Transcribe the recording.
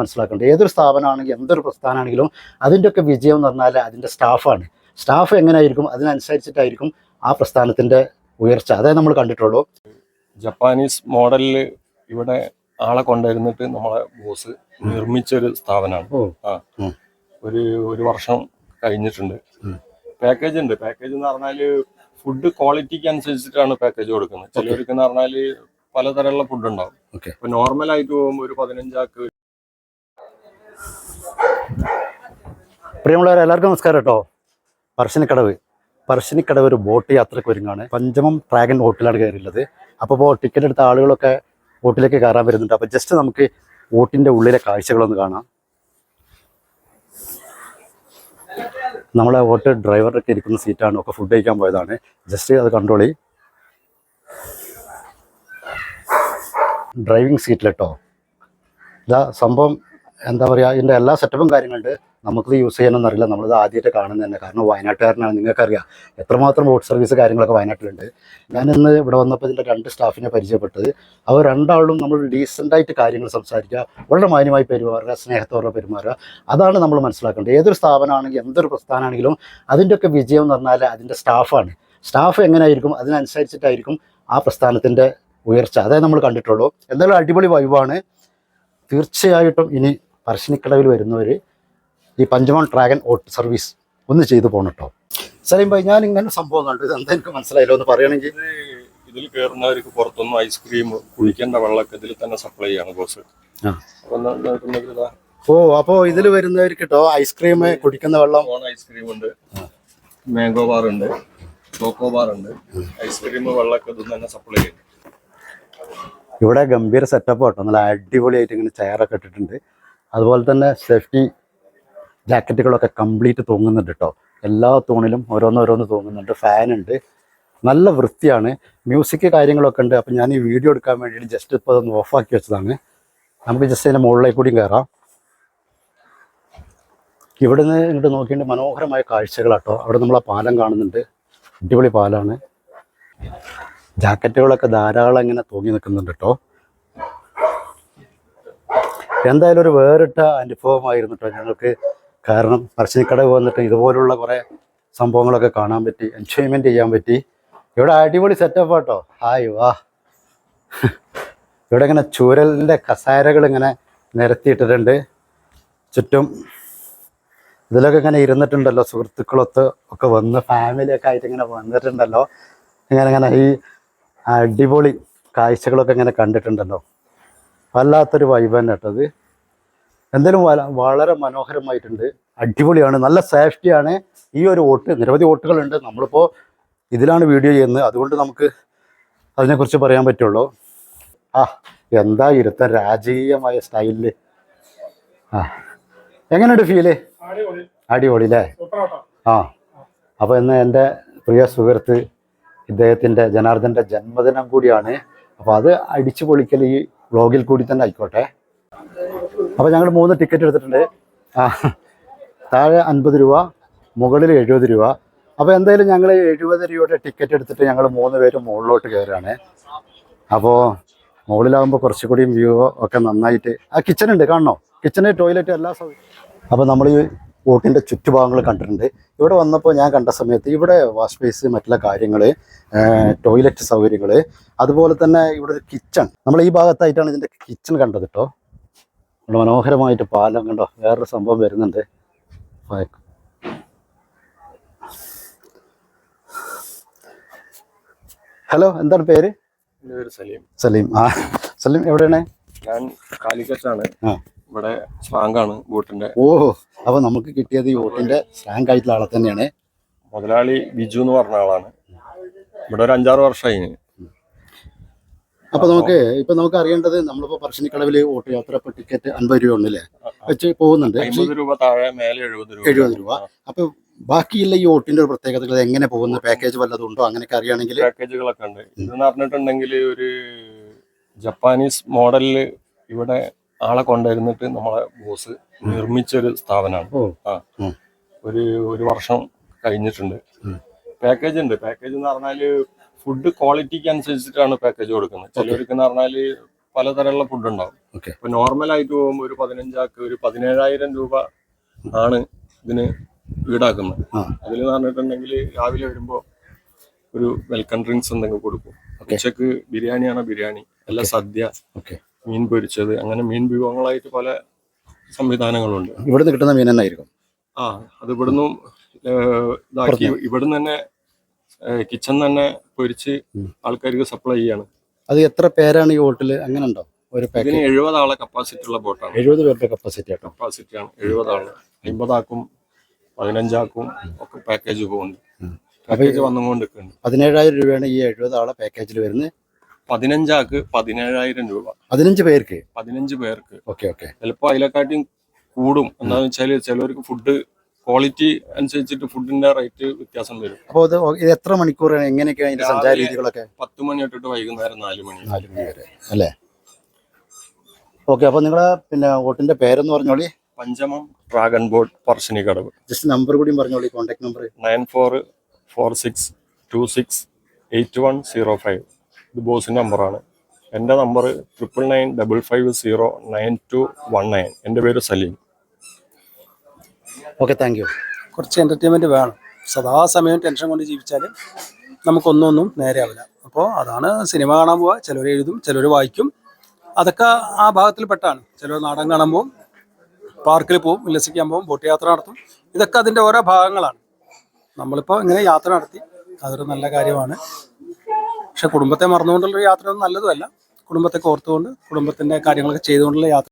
മനസ്സിലാക്കേണ്ടത്. ഏതൊരു സ്ഥാപനമാണെങ്കിലും എന്തൊരു പ്രസ്ഥാനമാണെങ്കിലും അതിൻ്റെയൊക്കെ വിജയം എന്ന് പറഞ്ഞാൽ അതിൻ്റെ സ്റ്റാഫാണ്. സ്റ്റാഫ് എങ്ങനെയായിരിക്കും അതിനനുസരിച്ചിട്ടായിരിക്കും ആ പ്രസ്ഥാനത്തിൻ്റെ ഉയർച്ച. അതേ നമ്മൾ കണ്ടിട്ടുള്ളൂ. ജപ്പാനീസ് മോഡലിൽ ഇവിടെ ആളെ കൊണ്ടുവരുന്നിട്ട് നമ്മളെ ബോസ് നിർമ്മിച്ചൊരു സ്ഥാപനമാണ്. ഒരു വർഷം കഴിഞ്ഞിട്ടുണ്ട്. പാക്കേജ് ഉണ്ട്. പാക്കേജ് എന്ന് പറഞ്ഞാല് ഫുഡ് ക്വാളിറ്റിക്ക് അനുസരിച്ചിട്ടാണ് പാക്കേജ് കൊടുക്കുന്നത്. ചിലർക്ക് എന്ന് പറഞ്ഞാല് പലതരമുള്ള ഫുഡ് ഉണ്ടാവും. ഇപ്പൊ നോർമൽ ആയിട്ട് പോകുമ്പോൾ ഒരു 15 ആക്ക്. പ്രിയമുള്ളവരെ, എല്ലാവർക്കും നമസ്കാരം കേട്ടോ. പറശ്ശിനിക്കടവ് ഒരു ബോട്ട് യാത്രയ്ക്ക് ഒരുങ്ങാണ്. പഞ്ചമം ഡ്രാഗൺ ബോട്ടിലാണ് കയറിയുള്ളത്. അപ്പോൾ ടിക്കറ്റ് എടുത്ത ആളുകളൊക്കെ ബോട്ടിലേക്ക് കയറാൻ വരുന്നുണ്ട്. അപ്പോൾ ജസ്റ്റ് നമുക്ക് ബോട്ടിൻ്റെ ഉള്ളിലെ കാഴ്ചകളൊന്ന് കാണാം. നമ്മളെ ബോട്ട് ഡ്രൈവറൊക്കെ ഇരിക്കുന്ന സീറ്റാണ്. ഒക്കെ ഫുഡ് കഴിക്കാൻ പോയതാണ്. ജസ്റ്റ് അത് കണ്ടോളി. ഡ്രൈവിംഗ് സീറ്റിലിട്ടോ ഇതാ സംഭവം. എന്താ പറയുക, ഇതിൻ്റെ എല്ലാ സെറ്റപ്പും കാര്യങ്ങളുണ്ട്. നമുക്കിത് യൂസ് ചെയ്യാനൊന്നും അറിയില്ല. നമ്മളിത് ആദ്യമായിട്ട് കാണുന്നത് തന്നെ. കാരണം വയനാട്ടുകാരനാണ്, നിങ്ങൾക്കറിയാം എത്രമാത്രം ബോട്ട് സർവീസ് കാര്യങ്ങളൊക്കെ വയനാട്ടിലുണ്ട്. ഞാനിന്ന് ഇവിടെ വന്നപ്പോൾ ഇതിൻ്റെ 2 സ്റ്റാഫിനെ പരിചയപ്പെട്ടത്. അവർ രണ്ടാളും നമ്മൾ ഡീസൻ്റായിട്ട് കാര്യങ്ങൾ സംസാരിക്കുക, വളരെ മാന്യമായി പെരുമാറുക, സ്നേഹത്തോടെ പെരുമാറുക. അതാണ് നമ്മൾ മനസ്സിലാക്കേണ്ടത്. ഏതൊരു സ്ഥാപനമാണെങ്കിലും എന്തൊരു പ്രസ്ഥാനമാണെങ്കിലും അതിൻ്റെയൊക്കെ വിജയം എന്ന് പറഞ്ഞാൽ അതിൻ്റെ സ്റ്റാഫാണ്. സ്റ്റാഫ് എങ്ങനെയായിരിക്കും അതിനനുസരിച്ചിട്ടായിരിക്കും ആ പ്രസ്ഥാനത്തിൻ്റെ ഉയർച്ച. അതേ നമ്മൾ കണ്ടിട്ടുള്ളൂ. എന്തായാലും അടിപൊളി വൈബാണ്. തീർച്ചയായിട്ടും ഇനി പറശ്ശിനിക്കടവിൽ വരുന്നവർ ഈ പഞ്ചമം ഡ്രാഗൺ ബോട്ട് സർവീസ് ഒന്ന് ചെയ്തു പോകണം കേട്ടോ. സലീം ഭായി, ഞാൻ ഇങ്ങനെ സംഭവം കണ്ടു. ഇതെന്താ എനിക്ക് മനസ്സിലായല്ലോ ഒന്ന് പറയുകയാണെങ്കിൽ. ഇതിൽ കയറുന്നവർക്ക് പുറത്തൊന്നും ഐസ്ക്രീം കുടിക്കേണ്ട വെള്ളമൊക്കെ ഇതിൽ തന്നെ സപ്ലൈ ചെയ്യാണ് ബോസ്. അപ്പോൾ ഇതിൽ വരുന്നവർക്ക് കേട്ടോ ഐസ്ക്രീം, കുടിക്കുന്ന വെള്ളം, ഐസ്ക്രീം ഉണ്ട്, മാംഗോ ബാർ ഉണ്ട്, ചോക്കോ ബാർ ഉണ്ട്. ഐസ്ക്രീം വെള്ളമൊക്കെ ഇതിൽ തന്നെ സപ്ലൈ ചെയ്യും. ഇവിടെ ഗംഭീര സെറ്റപ്പ് കേട്ടോ. നല്ല അടിപൊളിയായിട്ട് ഇങ്ങനെ ചെയറൊക്കെ ഇട്ടിട്ടുണ്ട്. അതുപോലെ തന്നെ സേഫ്റ്റി ജാക്കറ്റുകളൊക്കെ കംപ്ലീറ്റ് തൂങ്ങുന്നുണ്ട് കേട്ടോ. എല്ലാ തൂണിലും ഓരോന്നോരോന്ന് തൂങ്ങുന്നുണ്ട്. ഫാനുണ്ട്, നല്ല വൃത്തിയാണ്. മ്യൂസിക് കാര്യങ്ങളൊക്കെ ഉണ്ട്. അപ്പം ഞാൻ ഈ വീഡിയോ എടുക്കാൻ വേണ്ടിയിട്ട് ജസ്റ്റ് ഇപ്പോൾ അതൊന്ന് ഓഫാക്കി വെച്ചതാണ്. നമുക്ക് ജസ്റ്റ് അതിൻ്റെ മുകളിലേക്ക് കൂടിയും കയറാം. ഇവിടെ നിന്ന് ഇങ്ങോട്ട് നോക്കിയിട്ട് മനോഹരമായ കാഴ്ചകളാട്ടോ. അവിടെ നമ്മൾ ആ പാലം കാണുന്നുണ്ട്. അടിപൊളി പാലാണ്. ജാക്കറ്റുകളൊക്കെ ധാരാളം ഇങ്ങനെ തൂങ്ങി നിൽക്കുന്നുണ്ട് കേട്ടോ. എന്തായാലും ഒരു വേറിട്ട അനുഭവമായിരുന്നു കേട്ടോ ഞങ്ങൾക്ക്. കാരണം പറശ്ശിനിക്കടവ് വന്നിട്ട് ഇതുപോലുള്ള കുറേ സംഭവങ്ങളൊക്കെ കാണാൻ പറ്റി, എൻജോയ്മെൻറ്റ് ചെയ്യാൻ പറ്റി. ഇവിടെ അടിപൊളി സെറ്റപ്പ് കേട്ടോ. ഹായ് വാ. ഇവിടെ ഇങ്ങനെ ചൂരലിൻ്റെ കസേരകൾ ഇങ്ങനെ നിരത്തിയിട്ടിട്ടുണ്ട് ചുറ്റും. ഇതിലൊക്കെ ഇങ്ങനെ ഇരുന്നിട്ടുണ്ടല്ലോ സുഹൃത്തുക്കളൊത്ത് ഒക്കെ വന്ന്, ഫാമിലിയൊക്കെ ആയിട്ട് ഇങ്ങനെ വന്നിട്ടുണ്ടല്ലോ. ഇങ്ങനെ ഈ അടിപൊളി കാഴ്ചകളൊക്കെ ഇങ്ങനെ കണ്ടിട്ടുണ്ടല്ലോ. വല്ലാത്തൊരു വൈബ് തന്നെ കേട്ടത്. എന്തായാലും വളരെ മനോഹരമായിട്ടുണ്ട്. അടിപൊളിയാണ്, നല്ല സേഫ്റ്റിയാണ്. ഈ ഒരു ബോട്ട്, നിരവധി ബോട്ടുകളുണ്ട്. നമ്മളിപ്പോൾ ഇതിലാണ് വീഡിയോ ചെയ്യുന്നത്, അതുകൊണ്ട് നമുക്ക് അതിനെക്കുറിച്ച് പറയാൻ പറ്റുള്ളൂ. എന്താ ഇരുത്തം, രാജകീയമായ സ്റ്റൈലിൽ. എങ്ങനെയുണ്ട് ഫീല്? അടിപൊളി അല്ലേ? അപ്പോൾ ഇന്ന് എൻ്റെ പ്രിയ സുഹൃത്ത് ഇദ്ദേഹത്തിൻ്റെ ജനാർദ്ദൻ്റെ ജന്മദിനം കൂടിയാണ്. അപ്പോൾ അത് അടിച്ചു പൊളിക്കൽ ഈ വ്ളോഗിൽ കൂടി തന്നെ ആയിക്കോട്ടെ. അപ്പോൾ ഞങ്ങൾ 3 ടിക്കറ്റ് എടുത്തിട്ടുണ്ട്. താഴെ 50 രൂപ, മുകളിൽ 70 രൂപ. അപ്പോൾ എന്തായാലും ഞങ്ങൾ 70 രൂപയുടെ ടിക്കറ്റ് എടുത്തിട്ട് ഞങ്ങൾ 3 പേരും മുകളിലോട്ട് കയറുകയാണ്. അപ്പോൾ മുകളിലാകുമ്പോൾ കുറച്ചുകൂടിയും വ്യൂ ഒക്കെ നന്നായിട്ട്. കിച്ചൺ ഉണ്ട്, കാണണോ? കിച്ചണ്, ടോയ്ലറ്റ്, എല്ലാ സൗകര്യം. അപ്പോൾ നമ്മൾ ഈ ബോട്ടിൻ്റെ ചുറ്റുഭാഗങ്ങൾ കണ്ടിട്ടുണ്ട്. ഇവിടെ വന്നപ്പോൾ ഞാൻ കണ്ട സമയത്ത് ഇവിടെ വാഷ് ബേസ്, മറ്റുള്ള കാര്യങ്ങൾ, ടോയ്ലറ്റ് സൗകര്യങ്ങൾ, അതുപോലെ തന്നെ ഇവിടെ ഒരു കിച്ചൺ. നമ്മൾ ഈ ഭാഗത്തായിട്ടാണ് ഇതിൻ്റെ കിച്ചൺ കണ്ടത് കേട്ടോ. ഇവിടെ മനോഹരമായിട്ട് പാലം കണ്ടോ. വേറൊരു സംഭവം വരുന്നുണ്ട്. ഹലോ, എന്താണ് പേര്? എൻ്റെ പേര് സലീം. സലീം. സലീം എവിടെയാണ്? ഞാൻ കാലിക്കറ്റാണ്. ഇവിടെ സ്ലാങ്കാണ് ബോട്ടിന്റെ. അപ്പോൾ നമുക്ക് കിട്ടിയത് ഈ ബോട്ടിന്റെ സ്ലാങ് ആയിട്ടുള്ള ആളെ തന്നെയാണ്. മുതലാളി ബിജു എന്ന് പറഞ്ഞ ആളാണ്. ഇവിടെ ഒരു 5-6 വർഷമായി. അപ്പോൾ നമുക്ക് അറിയേണ്ടത്, നമ്മളിപ്പോൾ പറശ്ശിനിക്കടവിൽ ബോട്ട് യാത്ര ഇപ്പോൾ ടിക്കറ്റ് 50 രൂപ ഉണ്ടല്ലേ വെച്ച് പോകുന്നുണ്ട്. 50 രൂപ താഴെ, മേലെ 70 രൂപ. അപ്പോൾ ബാക്കിയുള്ള ഈ ബോട്ടിന്റെ ഒരു പ്രത്യേകതകൾ, എങ്ങനെ പോകുന്ന പാക്കേജ് വല്ലതും ഉണ്ടോ? അങ്ങനെയൊക്കെ അറിയുകയാണെങ്കിൽ. പാക്കേജുകളൊക്കെ ഉണ്ട്. ഇതെന്ന് പറഞ്ഞിട്ടുണ്ടെങ്കിൽ ഒരു ജപ്പാനീസ് മോഡലിൽ ഇവിടെ ആളെ കൊണ്ടുവരുന്നിട്ട് നമ്മളെ ബോസ് നിർമ്മിച്ചൊരു സ്ഥാപനമാണ്. ഒരു വർഷം കഴിഞ്ഞിട്ടുണ്ട്. പാക്കേജ് ഉണ്ട്. പാക്കേജ് എന്ന് പറഞ്ഞാല് ഫുഡ് ക്വാളിറ്റിക്ക് അനുസരിച്ചിട്ടാണ് പാക്കേജ് കൊടുക്കുന്നത്. ചിലർക്ക് എന്ന് പറഞ്ഞാല് പലതരമുള്ള ഫുഡ് ഉണ്ടാവും. ഓക്കെ. ഇപ്പൊ നോർമലായിട്ട് പോകുമ്പോൾ ഒരു 15 ഒരു 17,000 രൂപ ആണ് ഇതിന് ഈടാക്കുന്നത്. അതിൽ പറഞ്ഞിട്ടുണ്ടെങ്കിൽ രാവിലെ വരുമ്പോൾ ഒരു വെൽക്കം ഡ്രിങ്ക്സ് എന്തെങ്കിലും കൊടുക്കും. ഉച്ചക്ക് ബിരിയാണിയാണ് ബിരിയാണി, അല്ല സദ്യ, മീൻ പൊരിച്ചത്, അങ്ങനെ മീൻ വിഭവങ്ങളായിട്ട് പല സംവിധാനങ്ങളുണ്ട്. ഇവിടുന്ന് കിട്ടുന്ന മീൻ തന്നെ ആയിരിക്കും. അത് ഇവിടുന്നും ഇതാക്കി ഇവിടുന്ന് തന്നെ കിച്ചൺ തന്നെ പൊരിച്ച് ആൾക്കാർക്ക് സപ്ലൈ ചെയ്യാണ്. അത് എത്ര പേരാണ് ഈ ബോട്ടില്? അങ്ങനെ ഉണ്ടോ? ഇതിന് 70 ആളെ കപ്പാസിറ്റി ഉള്ള ബോട്ടാണ്. 70 പേരുടെ കപ്പാസിറ്റിയാണ്. 70 ആള്. 50 ആക്കും 15 ആക്കും ഒക്കെ പാക്കേജ് പോകുന്നുണ്ട്. പാക്കേജ് വന്നുകൊണ്ടിരിക്കുന്നുണ്ട്. 17,000 രൂപയാണ് ഈ 70 ആളെ പാക്കേജിൽ വരുന്നത്. 15 ആക്ക് 17,000 രൂപ. 15 പേർക്ക്. 15 പേർക്ക്. Okay okay. ചിലപ്പോൾ അതിനെക്കാട്ടിയും കൂടും. എന്താണെന്ന് വെച്ചാൽ ചിലവർക്ക് ഫുഡ് ക്വാളിറ്റി അനുസരിച്ചിട്ട് ഫുഡിന്റെ റേറ്റ് വ്യത്യാസം വരും. അപ്പോൾ ഇത് എത്ര മണിക്കൂറാണ്? എങ്ങനെയൊക്കെയാണ് അതിന്റെ സഞ്ചാര രീതികളൊക്കെ? 10 മണി തൊട്ടിട്ട് വൈകുന്നേരം 4 മണി വരെ അല്ലേ? ഓക്കെ. അപ്പോൾ നിങ്ങളെ പിന്നെ ബോട്ടിന്റെ പേരെന്ന് പറഞ്ഞോളി. Panchamam dragon boat Parassinikkadavu. Just number കൂടിയും പറഞ്ഞോളി, കോൺടാക്ട് നമ്പർ. 9446268105. ഇത് ബോസിന്റെ നമ്പറാണ്. എൻ്റെ നമ്പർ 9995509219. എൻ്റെ പേര് സലീം. Okay, thank you. കുറച്ച് എൻ്റർടൈൻമെൻറ്റ് വേണം. സദാസമയം ടെൻഷൻ കൊണ്ട് ജീവിച്ചാൽ നമുക്കൊന്നും നേരെയാവില്ല. അപ്പോൾ അതാണ് സിനിമ കാണാൻ പോവുക. ചിലർ എഴുതും, ചിലർ വായിക്കും, അതൊക്കെ ആ ഭാഗത്തിൽ പെട്ടാണ്. ചിലർ നാടകം കാണാൻ പോവും, പാർക്കിൽ പോവും, ഉല്ലസിക്കാൻ പോവും, ബോട്ട് യാത്ര നടത്തും. ഇതൊക്കെ അതിൻ്റെ ഓരോ ഭാഗങ്ങളാണ്. നമ്മളിപ്പോൾ ഇങ്ങനെ യാത്ര നടത്തി, അതൊരു നല്ല കാര്യമാണ്. പക്ഷെ കുടുംബത്തെ മറന്നുകൊണ്ടുള്ളൊരു യാത്രയൊന്നും നല്ലതുമല്ല. കുടുംബത്തെ ഓർത്തുകൊണ്ട് കുടുംബത്തിൻ്റെ കാര്യങ്ങളൊക്കെ ചെയ്തുകൊണ്ടുള്ള യാത്ര